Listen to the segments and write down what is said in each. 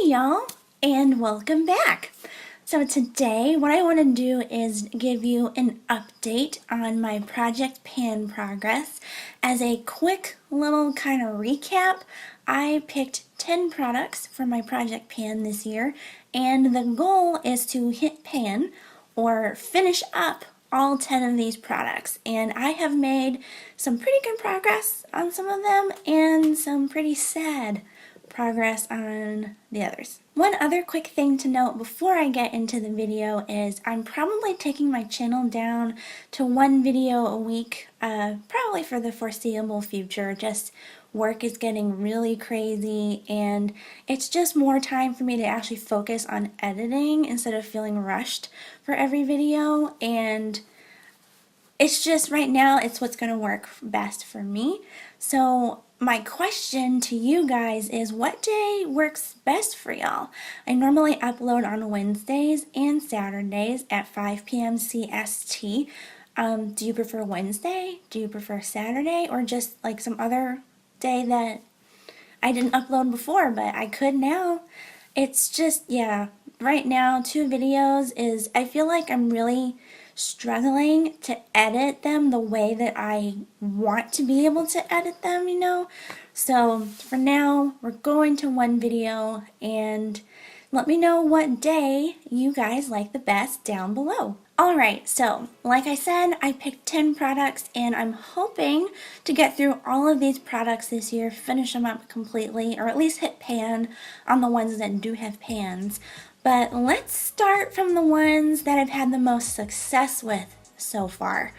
Hey y'all, and welcome back. So today what I want to do is give you an update on my project pan progress. As a quick little kind of recap, I picked 10 products for my project pan this year, and the goal is to hit pan or finish up all 10 of these products, and I have made some pretty good progress on some of them and some pretty sad progress on the others. One other quick thing to note before I get into the video is I'm probably taking my channel down to one video a week, probably for the foreseeable future. Just work is getting really crazy and it's just more time for me to actually focus on editing instead of feeling rushed for every video, and it's just right now it's what's going to work best for me. So my question to you guys is, what day works best for y'all? I normally upload on Wednesdays and Saturdays at 5 p.m. CST. Do you prefer Wednesday? Do you prefer Saturday? Or just like some other day that I didn't upload before but I could now? It's just, yeah, right now 2 videos is, I feel like I'm really struggling to edit them the way that I want to be able to edit them, you know? So for now, we're going to 1 video, and let me know what day you guys like the best down below. Alright, so like I said, I picked 10 products and I'm hoping to get through all of these products this year, finish them up completely, or at least hit pan on the ones that do have pans. But let's start from the ones that I've had the most success with so far.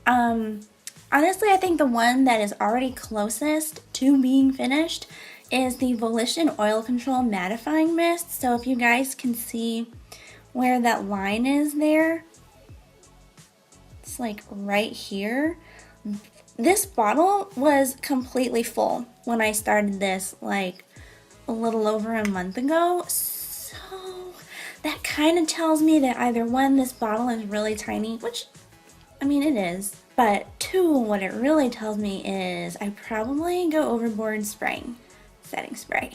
Honestly, I think the one that is already closest to being finished is the Volition Oil Control Mattifying Mist. So if you guys can see where that line is there, it's like right here. This bottle was completely full when I started this like a little over a month ago. So that kind of tells me that either 1, this bottle is really tiny, which, I mean, it is, but 2, what it really tells me is I probably go overboard spraying, setting spray.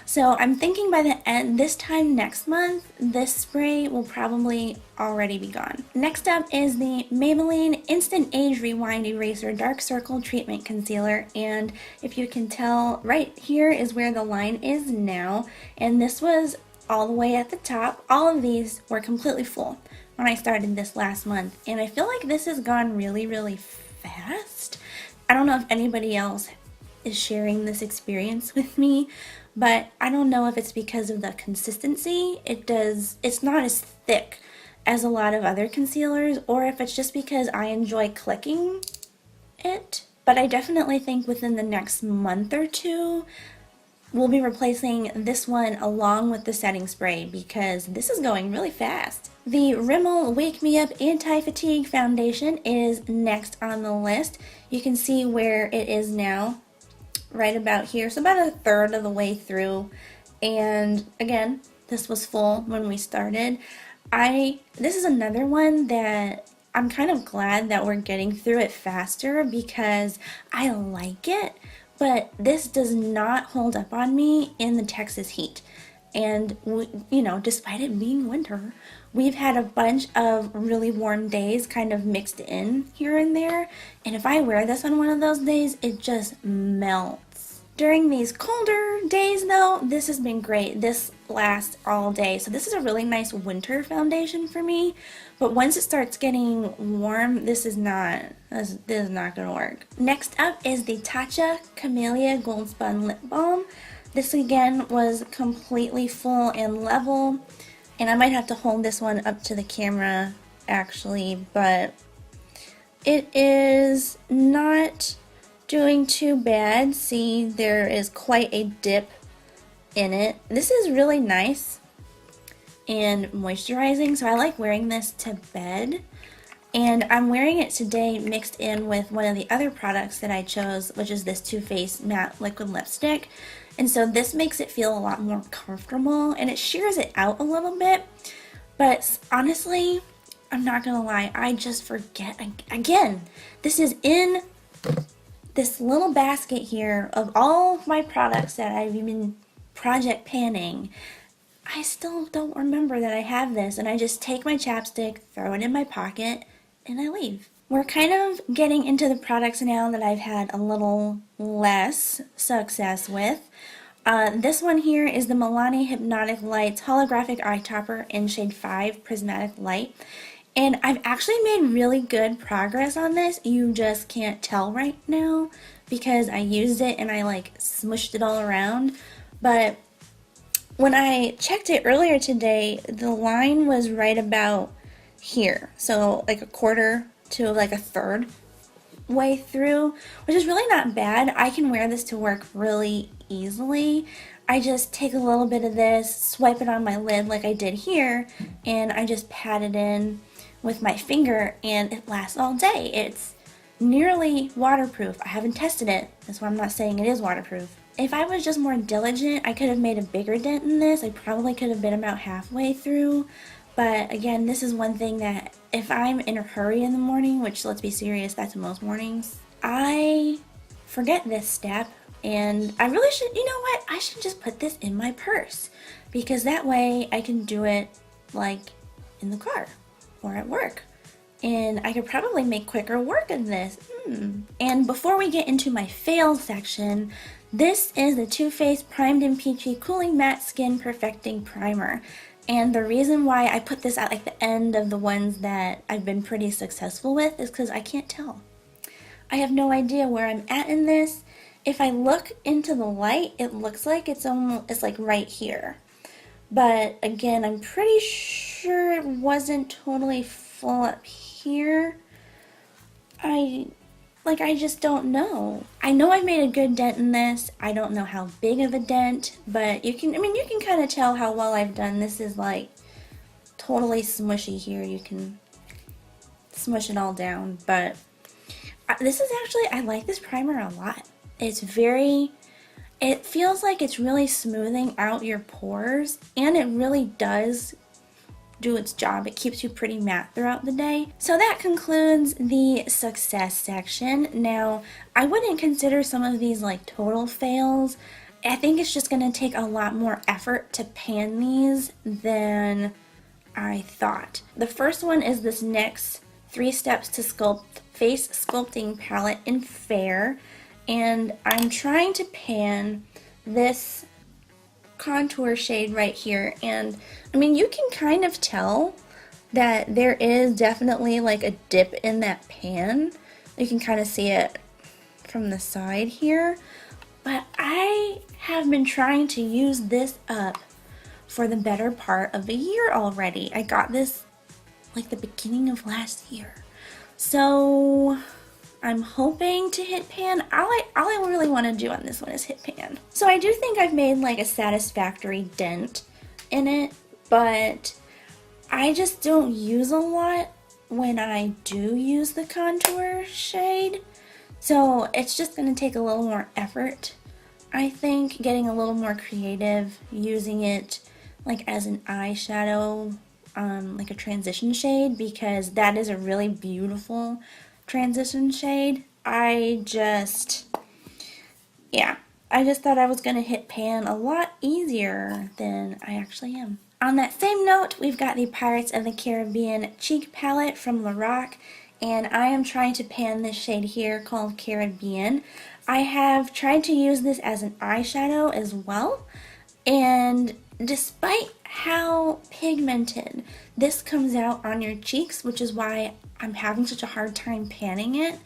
So I'm thinking by the end, this time next month, this spray will probably already be gone. Next up is the Maybelline Instant Age Rewind Eraser Dark Circle Treatment Concealer, and if you can tell, right here is where the line is now, and this was all the way at the top. All of these were completely full when I started this last month, and I feel like this has gone really fast. I don't know if anybody else is sharing this experience with me, but I don't know if it's because of the consistency. It's not as thick as a lot of other concealers, or if it's just because I enjoy clicking it. But I definitely think within the next month or 2, we'll be replacing this one along with the setting spray because this is going really fast. The Rimmel Wake Me Up Anti-Fatigue Foundation is next on the list. You can see where it is now, right about here, so about 1/3 of the way through. And again, this was full when we started. This is another one that I'm kind of glad that we're getting through it faster because I like it, but this does not hold up on me in the Texas heat. And you know, despite it being winter, we've had a bunch of really warm days kind of mixed in here and there, and if I wear this on one of those days, it just melts. During these colder days though, this has been great. This lasts all day, so this is a really nice winter foundation for me. But once it starts getting warm, this is not gonna work. Next up is the Tatcha Camellia Gold Spun Lip Balm. This again was completely full and level, and I might have to hold this one up to the camera actually, but it is not doing too bad. See, there is quite a dip in it. This is really nice and moisturizing, so I like wearing this to bed. And I'm wearing it today mixed in with one of the other products that I chose, which is this Too Faced Matte Liquid Lipstick. And so this makes it feel a lot more comfortable, and it shears it out a little bit. But honestly, I'm not gonna lie, I just forget. Again, this is in this little basket here of all of my products that I've been project panning, I still don't remember that I have this, and I just take my chapstick, throw it in my pocket, and I leave. We're kind of getting into the products now that I've had a little less success with. This one here is the Milani Hypnotic Lights Holographic Eye Topper in shade 5 Prismatic Light. And I've actually made really good progress on this. You just can't tell right now because I used it and I like smushed it all around. But when I checked it earlier today, the line was right about here. So like a quarter to like a third way through, which is really not bad. I can wear this to work really easily. I just take a little bit of this, swipe it on my lid like I did here, and I just pat it in with my finger and it lasts all day. It's nearly waterproof. I haven't tested it, that's why I'm not saying it is waterproof. If I was just more diligent, I could have made a bigger dent in this. I probably could have been about halfway through. But again, this is one thing that if I'm in a hurry in the morning, which let's be serious, that's most mornings, I forget this step. And I really should, you know what, I should just put this in my purse. Because that way I can do it like in the car or at work. And I could probably make quicker work of this. And before we get into my fail section, this is the Too Faced Primed and Peachy Cooling Matte Skin Perfecting Primer. And the reason why I put this at like the end of the ones that I've been pretty successful with is because I can't tell. I have no idea where I'm at in this. If I look into the light, it looks like it's like right here. But again, I'm pretty sure it wasn't totally full up here. I just don't know. I know I've made a good dent in this. I don't know how big of a dent, but you can kind of tell how well I've done. This is like totally smushy here. You can smush it all down, but this is actually, I like this primer a lot. It feels like it's really smoothing out your pores, and it really does do its job. It keeps you pretty matte throughout the day. So that concludes the success section. Now, I wouldn't consider some of these like total fails. I think it's just going to take a lot more effort to pan these than I thought. The first one is this NYX 3 Steps to Sculpt Face Sculpting Palette in Fair. And I'm trying to pan this contour shade right here, and I mean, you can kind of tell that there is definitely like a dip in that pan. You can kind of see it from the side here, but I have been trying to use this up for the better part of a year already. I got this like the beginning of last year, so I'm hoping to hit pan. All I really want to do on this one is hit pan. So I do think I've made like a satisfactory dent in it, but I just don't use a lot when I do use the contour shade. So it's just going to take a little more effort, I think, getting a little more creative, using it like as an eyeshadow, like a transition shade, because that is a really beautiful transition shade. I just thought I was going to hit pan a lot easier than I actually am. On that same note, we've got the Pirates of the Caribbean Cheek Palette from Lorac, and I am trying to pan this shade here called Caribbean. I have tried to use this as an eyeshadow as well, and despite how pigmented this comes out on your cheeks, which is why I'm having such a hard time panning it,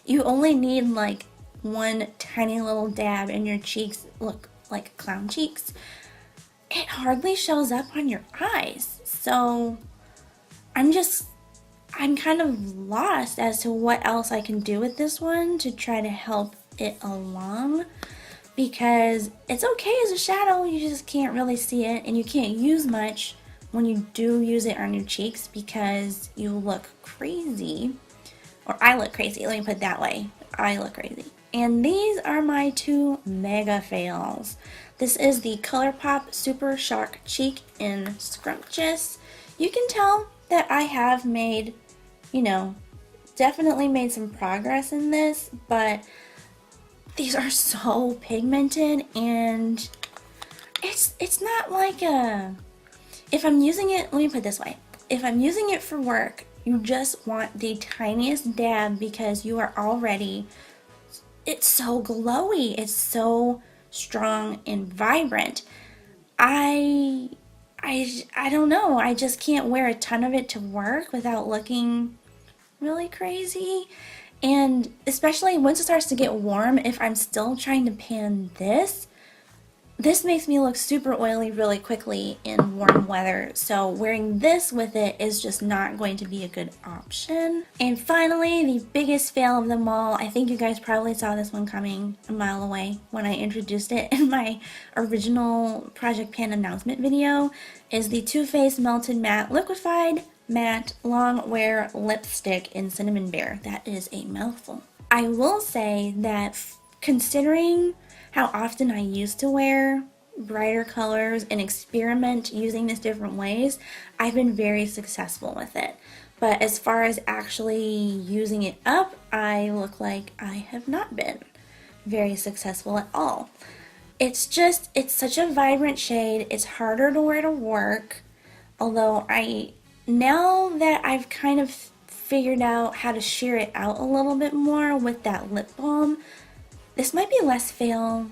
you only need like one tiny little dab and your cheeks look like clown cheeks. It hardly shows up on your eyes. So I'm kind of lost as to what else I can do with this one to try to help it along, because it's okay as a shadow, you just can't really see it, and you can't use much when you do use it on your cheeks because you look crazy. Or I look crazy, let me put it that way. I look crazy. And these are my 2 mega fails. This is the ColourPop Super Shark Cheek in Scrumptious. You can tell that I have made, definitely made some progress in this, but these are so pigmented and it's not like a, if I'm using it, let me put it this way. If I'm using it for work, you just want the tiniest dab because you are already, it's so glowy. It's so strong and vibrant. I I don't know. I just can't wear a ton of it to work without looking really crazy. And especially once it starts to get warm, if I'm still trying to pan this makes me look super oily really quickly in warm weather, so wearing this with it is just not going to be a good option. And finally, the biggest fail of them all, I think you guys probably saw this one coming a mile away when I introduced it in my original Project Pan announcement video, is the Too Faced Melted Matte Liquefied Matte Long Wear Lipstick in Cinnamon Bear. That is a mouthful. I will say that considering how often I used to wear brighter colors and experiment using this different ways, I've been very successful with it. But as far as actually using it up, I look like I have not been very successful at all. It's just, it's such a vibrant shade. It's harder to wear to work. Although now that I've kind of figured out how to sheer it out a little bit more with that lip balm, this might be less fail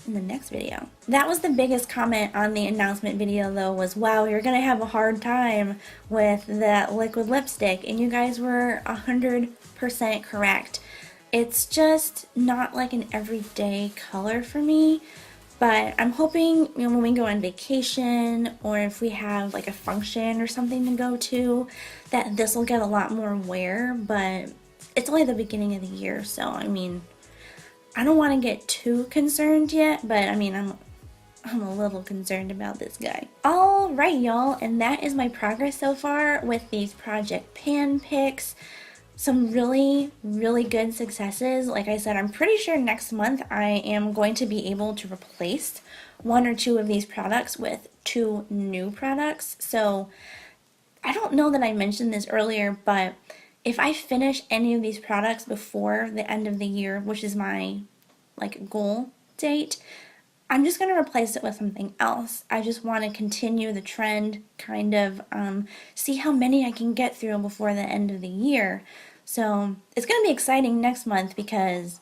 in the next video. That was the biggest comment on the announcement video though, was wow, you're gonna have a hard time with that liquid lipstick, and you guys were 100% correct. It's just not like an everyday color for me, but I'm hoping, you know, when we go on vacation or if we have like a function or something to go to, that this will get a lot more wear. But it's only the beginning of the year, so I mean, I don't want to get too concerned yet, but I mean, I'm a little concerned about this guy. Alright y'all, and that is my progress so far with these Project Pan picks. Some really, really good successes. Like I said, I'm pretty sure next month I am going to be able to replace one or two of these products with 2 new products. So I don't know that I mentioned this earlier, but if I finish any of these products before the end of the year, which is my like goal date, I'm just going to replace it with something else. I just want to continue the trend, kind of see how many I can get through before the end of the year. So it's going to be exciting next month because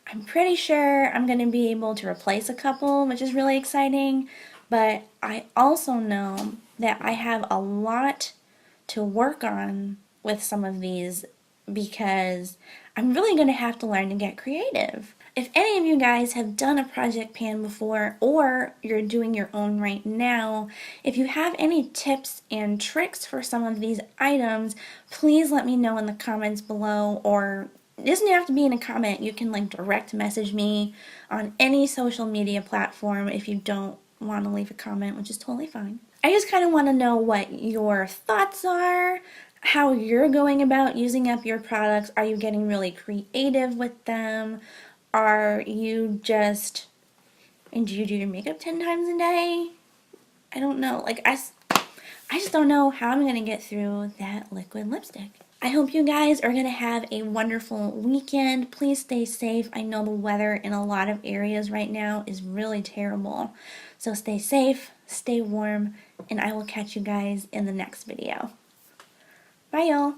I'm pretty sure I'm going to be able to replace a couple, which is really exciting. But I also know that I have a lot to work on with some of these because I'm really going to have to learn to get creative. If any of you guys have done a project pan before, or you're doing your own right now, if you have any tips and tricks for some of these items, please let me know in the comments below, or it doesn't have to be in a comment. You can like direct message me on any social media platform if you don't want to leave a comment, which is totally fine. I just kind of want to know what your thoughts are, how you're going about using up your products. Are you getting really creative with them? Are you just, and do you do your makeup 10 times a day? I don't know. Like, I just don't know how I'm going to get through that liquid lipstick. I hope you guys are going to have a wonderful weekend. Please stay safe. I know the weather in a lot of areas right now is really terrible. So stay safe, stay warm, and I will catch you guys in the next video. Bye, y'all.